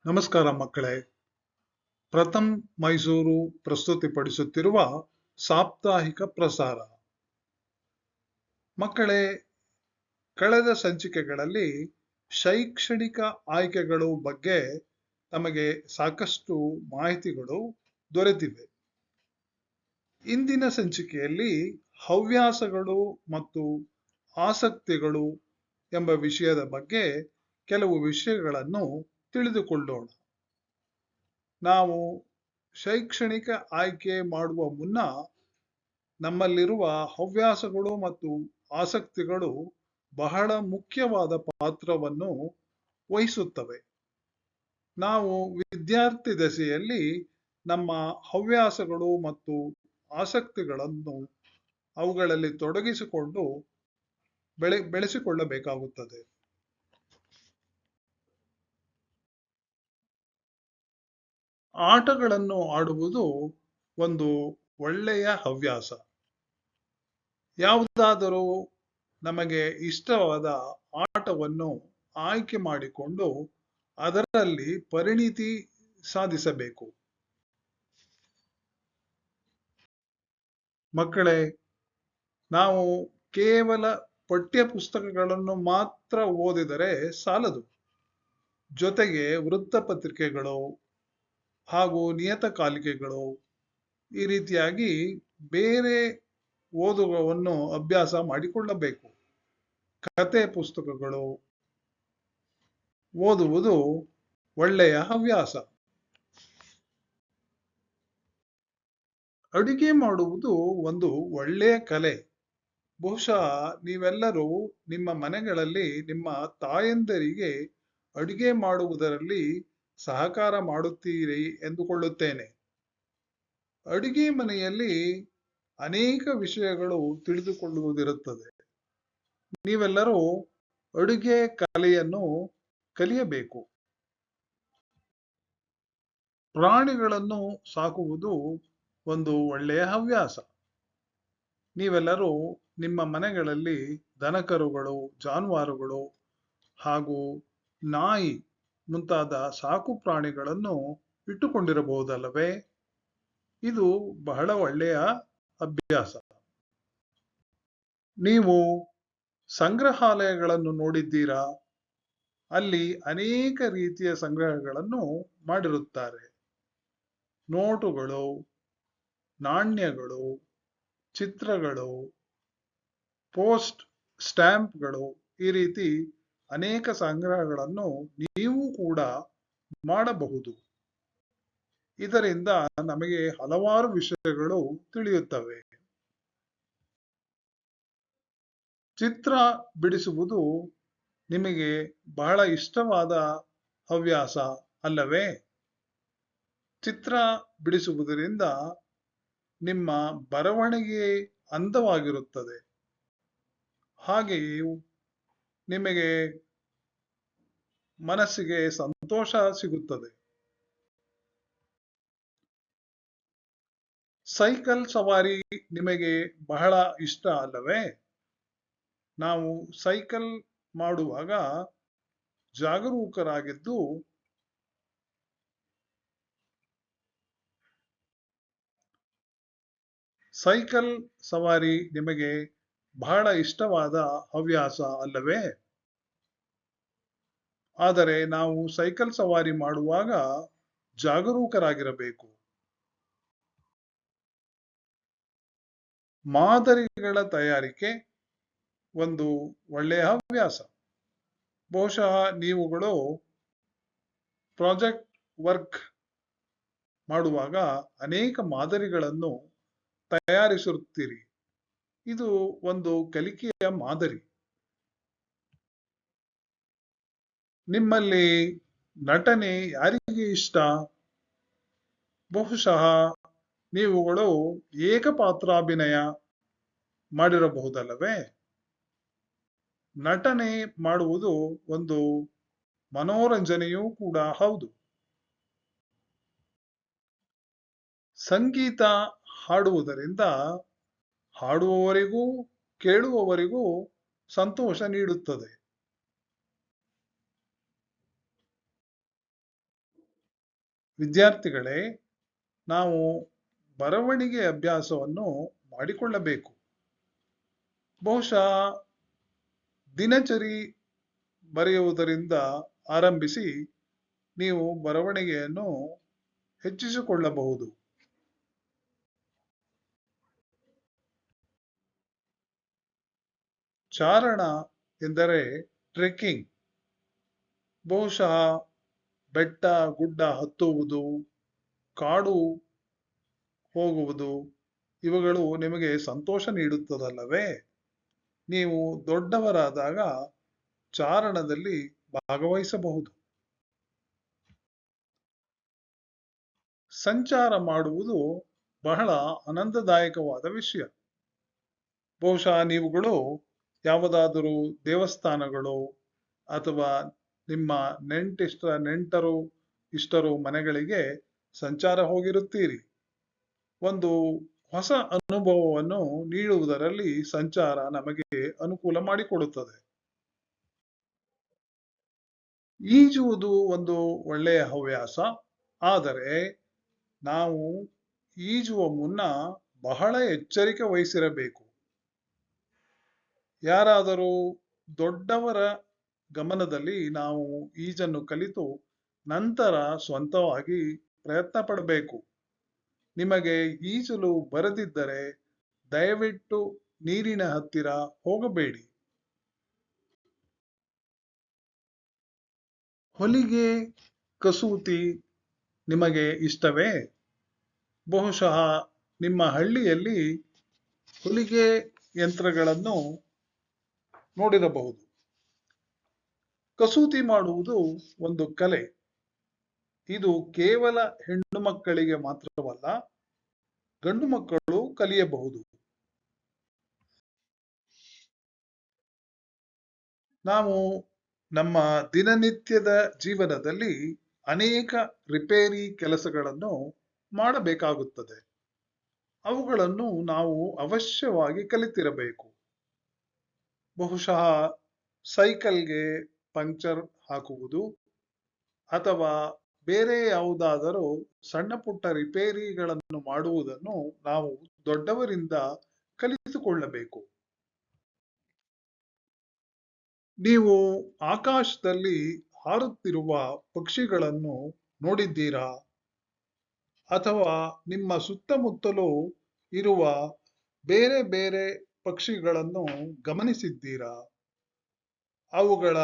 ನಮಸ್ಕಾರ ಮಕ್ಕಳೇ. ಪ್ರಥಮ್ ಮೈಸೂರು ಪ್ರಸ್ತುತಿಪಡಿಸುತ್ತಿರುವ ಸಾಪ್ತಾಹಿಕ ಪ್ರಸಾರ. ಮಕ್ಕಳೇ, ಕಳೆದ ಸಂಚಿಕೆಗಳಲ್ಲಿ ಶೈಕ್ಷಣಿಕ ಆಯ್ಕೆಗಳು ಬಗ್ಗೆ ನಮಗೆ ಸಾಕಷ್ಟು ಮಾಹಿತಿಗಳು ದೊರೆತಿವೆ. ಇಂದಿನ ಸಂಚಿಕೆಯಲ್ಲಿ ಹವ್ಯಾಸಗಳು ಮತ್ತು ಆಸಕ್ತಿಗಳು ಎಂಬ ವಿಷಯದ ಬಗ್ಗೆ ಕೆಲವು ವಿಷಯಗಳನ್ನು ತಿಳಿದುಕೊಳ್ಳೋಣ. ನಾವು ಶೈಕ್ಷಣಿಕ ಆಯ್ಕೆ ಮಾಡುವ ಮುನ್ನ ನಮ್ಮಲ್ಲಿರುವ ಹವ್ಯಾಸಗಳು ಮತ್ತು ಆಸಕ್ತಿಗಳು ಬಹಳ ಮುಖ್ಯವಾದ ಪಾತ್ರವನ್ನು ವಹಿಸುತ್ತವೆ. ನಾವು ವಿದ್ಯಾರ್ಥಿ ದಶೆಯಲ್ಲಿ ನಮ್ಮ ಹವ್ಯಾಸಗಳು ಮತ್ತು ಆಸಕ್ತಿಗಳನ್ನು ಅವುಗಳಲ್ಲಿ ತೊಡಗಿಸಿಕೊಂಡು ಬೆಳೆಸಿಕೊಳ್ಳಬೇಕಾಗುತ್ತದೆ. ಆಟಗಳನ್ನು ಆಡುವುದು ಒಂದು ಒಳ್ಳೆಯ ಹವ್ಯಾಸ. ಯಾವುದಾದರೂ ನಮಗೆ ಇಷ್ಟವಾದ ಆಟವನ್ನು ಆಯ್ಕೆ ಮಾಡಿಕೊಂಡು ಅದರಲ್ಲಿ ಪರಿಣಿತಿ ಸಾಧಿಸಬೇಕು. ಮಕ್ಕಳೇ, ನಾವು ಕೇವಲ ಪಠ್ಯ ಪುಸ್ತಕಗಳನ್ನು ಮಾತ್ರ ಓದಿದರೆ ಸಾಲದು. ಜೊತೆಗೆ ವೃತ್ತಪತ್ರಿಕೆಗಳು ಹಾಗೂ ನಿಯತಕಾಲಿಕೆಗಳು ಈ ರೀತಿಯಾಗಿ ಬೇರೆ ಓದುಗವನ್ನು ಅಭ್ಯಾಸ ಮಾಡಿಕೊಳ್ಳಬೇಕು. ಕತೆ ಪುಸ್ತಕಗಳು ಓದುವುದು ಒಳ್ಳೆಯ ಹವ್ಯಾಸ. ಅಡುಗೆ ಮಾಡುವುದು ಒಂದು ಒಳ್ಳೆಯ ಕಲೆ. ಬಹುಶಃ ನೀವೆಲ್ಲರೂ ನಿಮ್ಮ ಮನೆಗಳಲ್ಲಿ ನಿಮ್ಮ ತಾಯಂದರಿಗೆ ಅಡುಗೆ ಮಾಡುವುದರಲ್ಲಿ ಸಹಕಾರ ಮಾಡುತ್ತೀರಿ ಎಂದುಕೊಳ್ಳುತ್ತೇನೆ. ಅಡುಗೆ ಮನೆಯಲ್ಲಿ ಅನೇಕ ವಿಷಯಗಳು ತಿಳಿದುಕೊಳ್ಳುವುದಿರುತ್ತದೆ. ನೀವೆಲ್ಲರೂ ಅಡುಗೆ ಕಲೆಯನ್ನು ಕಲಿಯಬೇಕು. ಪ್ರಾಣಿಗಳನ್ನು ಸಾಕುವುದು ಒಂದು ಒಳ್ಳೆಯ ಹವ್ಯಾಸ. ನೀವೆಲ್ಲರೂ ನಿಮ್ಮ ಮನೆಗಳಲ್ಲಿ ದನಕರುಗಳು, ಜಾನುವಾರುಗಳು ಹಾಗೂ ನಾಯಿ ಮುಂತಾದ ಸಾಕು ಪ್ರಾಣಿಗಳನ್ನು ಇಟ್ಟುಕೊಂಡಿರಬಹುದಲ್ಲವೇ? ಇದು ಬಹಳ ಒಳ್ಳೆಯ ಅಭ್ಯಾಸ. ನೀವು ಸಂಗ್ರಹಾಲಯಗಳನ್ನು ನೋಡಿದ್ದೀರಾ? ಅಲ್ಲಿ ಅನೇಕ ರೀತಿಯ ಸಂಗ್ರಹಗಳನ್ನು ಮಾಡಿರುತ್ತಾರೆ. ನೋಟುಗಳು, ನಾಣ್ಯಗಳು, ಚಿತ್ರಗಳು, ಪೋಸ್ಟ್ ಸ್ಟ್ಯಾಂಪ್ಗಳು, ಈ ರೀತಿ ಅನೇಕ ಸಂಗ್ರಹಗಳನ್ನು ನೀವು ಕೂಡ ಮಾಡಬಹುದು. ಇದರಿಂದ ನಮಗೆ ಹಲವಾರು ವಿಷಯಗಳು ತಿಳಿಯುತ್ತವೆ. ಚಿತ್ರ ಬಿಡಿಸುವುದು ನಿಮಗೆ ಬಹಳ ಇಷ್ಟವಾದ ಹವ್ಯಾಸ ಅಲ್ಲವೇ? ಚಿತ್ರ ಬಿಡಿಸುವುದರಿಂದ ನಿಮ್ಮ ಬರವಣಿಗೆ ಅಂದವಾಗಿರುತ್ತದೆ. ಹಾಗೆಯೇ ನಿಮಗೆ ಮನಸ್ಸಿಗೆ ಸಂತೋಷ ಸಿಗುತ್ತದೆ. ಸೈಕಲ್ ಸವಾರಿ ನಿಮಗೆ ಬಹಳ ಇಷ್ಟ ಅಲ್ಲವೇ? ನಾವು ಸೈಕಲ್ ಮಾಡುವಾಗ ಜಾಗರೂಕರಾಗಿದ್ದು ಸೈಕಲ್ ಸವಾರಿ ನಿಮಗೆ ಬಹಳ ಇಷ್ಟವಾದ ಹವ್ಯಾಸ ಅಲ್ಲವೇ? ಆದರೆ ನಾವು ಸೈಕಲ್ ಸವಾರಿ ಮಾಡುವಾಗ ಜಾಗರೂಕರಾಗಿರಬೇಕು. ಮಾದರಿಗಳ ತಯಾರಿಕೆ ಒಂದು ಒಳ್ಳೆಯ ಹವ್ಯಾಸ. ಬಹುಶಃ ನೀವುಗಳು ಪ್ರಾಜೆಕ್ಟ್ ವರ್ಕ್ ಮಾಡುವಾಗ ಅನೇಕ ಮಾದರಿಗಳನ್ನು ತಯಾರಿಸುತ್ತೀರಿ. ಇದು ಒಂದು ಕಲಿಕೆಯ ಮಾದರಿ. ನಿಮ್ಮಲ್ಲಿ ನಟನೆ ಯಾರಿಗೆ ಇಷ್ಟ? ಬಹುಶಃ ನೀವುಗಳು ಏಕಪಾತ್ರಾಭಿನಯ ಮಾಡಿರಬಹುದಲ್ಲವೇ? ನಟನೆ ಮಾಡುವುದು ಒಂದು ಮನೋರಂಜನೆಯೂ ಕೂಡ ಹೌದು. ಸಂಗೀತ ಹಾಡುವುದರಿಂದ ಹಾಡುವವರಿಗೂ ಕೇಳುವವರಿಗೂ ಸಂತೋಷ ನೀಡುತ್ತದೆ. ವಿದ್ಯಾರ್ಥಿಗಳೇ, ನಾವು ಬರವಣಿಗೆ ಅಭ್ಯಾಸವನ್ನು ಮಾಡಿಕೊಳ್ಳಬೇಕು. ಬಹುಶಃ ದಿನಚರಿ ಬರೆಯುವುದರಿಂದ ಆರಂಭಿಸಿ ನೀವು ಬರವಣಿಗೆಯನ್ನು ಹೆಚ್ಚಿಸಿಕೊಳ್ಳಬಹುದು. ಚಾರಣ ಎಂದರೆ ಟ್ರೆಕ್ಕಿಂಗ್. ಬಹುಶಃ ಬೆಟ್ಟ ಗುಡ್ಡ ಹತ್ತುವುದು, ಕಾಡು ಹೋಗುವುದು, ಇವುಗಳು ನಿಮಗೆ ಸಂತೋಷ ನೀಡುತ್ತದಲ್ಲವೇ? ನೀವು ದೊಡ್ಡವರಾದಾಗ ಚಾರಣದಲ್ಲಿ ಭಾಗವಹಿಸಬಹುದು. ಸಂಚಾರ ಮಾಡುವುದು ಬಹಳ ಆನಂದದಾಯಕವಾದ ವಿಷಯ. ಬಹುಶಃ ನೀವುಗಳು ಯಾವುದಾದರೂ ದೇವಸ್ಥಾನಗಳು ಅಥವಾ ನಿಮ್ಮ ನೆಂಟರು ಇಷ್ಟರು ಮನೆಗಳಿಗೆ ಸಂಚಾರ ಹೋಗಿರುತ್ತೀರಿ. ಒಂದು ಹೊಸ ಅನುಭವವನ್ನು ನೀಡುವುದರಲ್ಲಿ ಸಂಚಾರ ನಮಗೆ ಅನುಕೂಲ ಮಾಡಿಕೊಡುತ್ತದೆ. ಈಜುವುದು ಒಂದು ಒಳ್ಳೆಯ ಹವ್ಯಾಸ. ಆದರೆ ನಾವು ಈಜುವ ಮುನ್ನ ಬಹಳ ಎಚ್ಚರಿಕೆ ವಹಿಸಿರಬೇಕು. ಯಾರಾದರೂ ದೊಡ್ಡವರ ಗಮನದಲ್ಲಿ ನಾವು ಈಜನ್ನು ಕಲಿತು ನಂತರ ಸ್ವಂತವಾಗಿ ಪ್ರಯತ್ನ ಪಡಬೇಕು. ನಿಮಗೆ ಈಜಲು ಬರದಿದ್ದರೆ ದಯವಿಟ್ಟು ನೀರಿನ ಹತ್ತಿರ ಹೋಗಬೇಡಿ. ಹೊಲಿಗೆ, ಕಸೂತಿ ನಿಮಗೆ ಇಷ್ಟವೇ? ಬಹುಶಃ ನಿಮ್ಮ ಹಳ್ಳಿಯಲ್ಲಿ ಹೊಲಿಗೆ ಯಂತ್ರಗಳನ್ನು ನೋಡಿರಬಹುದು. ಕಸೂತಿ ಮಾಡುವುದು ಒಂದು ಕಲೆ. ಇದು ಕೇವಲ ಹೆಣ್ಣು ಮಕ್ಕಳಿಗೆ ಮಾತ್ರವಲ್ಲ, ಗಂಡು ಮಕ್ಕಳು ಕಲಿಯಬಹುದು. ನಾವು ನಮ್ಮ ದಿನನಿತ್ಯದ ಜೀವನದಲ್ಲಿ ಅನೇಕ ರಿಪೇರಿ ಕೆಲಸಗಳನ್ನು ಮಾಡಬೇಕಾಗುತ್ತದೆ. ಅವುಗಳನ್ನು ನಾವು ಅವಶ್ಯವಾಗಿ ಕಲಿತಿರಬೇಕು. ಬಹುಶಃ ಸೈಕಲ್ಗೆ ಪಂಕ್ಚರ್ ಹಾಕುವುದು ಅಥವಾ ಬೇರೆ ಯಾವುದಾದರೂ ಸಣ್ಣ ಪುಟ್ಟ ರಿಪೇರಿಗಳನ್ನು ಮಾಡುವುದನ್ನು ನಾವು ದೊಡ್ಡವರಿಂದ ಕಲಿತುಕೊಳ್ಳಬೇಕು. ನೀವು ಆಕಾಶದಲ್ಲಿ ಹಾರುತ್ತಿರುವ ಪಕ್ಷಿಗಳನ್ನು ನೋಡಿದ್ದೀರಾ? ಅಥವಾ ನಿಮ್ಮ ಸುತ್ತಮುತ್ತಲೂ ಇರುವ ಬೇರೆ ಬೇರೆ ಪಕ್ಷಿಗಳನ್ನು ಗಮನಿಸಿದ್ದೀರಾ? ಅವುಗಳ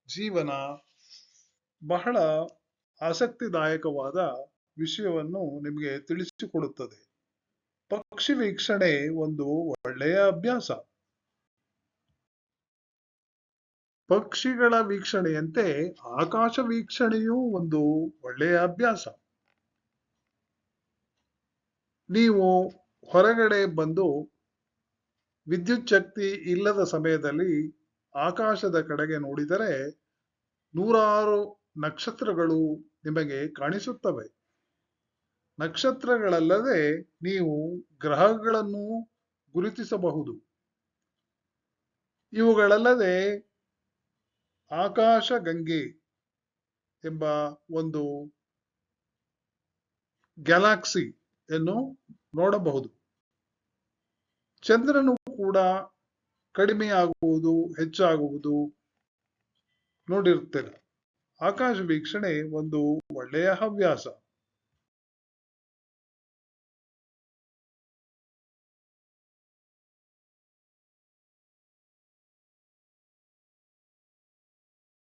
ಜೀವನ ಬಹಳ ಆಸಕ್ತಿದಾಯಕವಾದ ವಿಷಯವನ್ನು ನಿಮಗೆ ತಿಳಿಸಿಕೊಡುತ್ತದೆ. ಪಕ್ಷಿ ವೀಕ್ಷಣೆ ಒಂದು ಒಳ್ಳೆಯ ಅಭ್ಯಾಸ. ಪಕ್ಷಿಗಳ ವೀಕ್ಷಣೆಯಂತೆ ಆಕಾಶ ವೀಕ್ಷಣೆಯೂ ಒಂದು ಒಳ್ಳೆಯ ಅಭ್ಯಾಸ. ನೀವು ಹೊರಗಡೆ ಬಂದು ವಿದ್ಯುತ್ ಶಕ್ತಿ ಇಲ್ಲದ ಸಮಯದಲ್ಲಿ ಆಕಾಶದ ಕಡೆಗೆ ನೋಡಿದರೆ ನೂರಾರು ನಕ್ಷತ್ರಗಳು ನಿಮಗೆ ಕಾಣಿಸುತ್ತವೆ. ನಕ್ಷತ್ರಗಳಲ್ಲದೆ ನೀವು ಗ್ರಹಗಳನ್ನು ಗುರುತಿಸಬಹುದು. ಇವುಗಳಲ್ಲದೆ ಆಕಾಶ ಗಂಗೆ ಎಂಬ ಒಂದು ಗ್ಯಾಲಕ್ಸಿಯನ್ನು ನೋಡಬಹುದು. ಚಂದ್ರನು ಕೂಡ ಕಡಿಮೆಯಾಗುವುದು, ಹೆಚ್ಚಾಗುವುದು ನೋಡಿರುತ್ತೇನೆ. ಆಕಾಶ ವೀಕ್ಷಣೆ ಒಂದು ಒಳ್ಳೆಯ ಹವ್ಯಾಸ.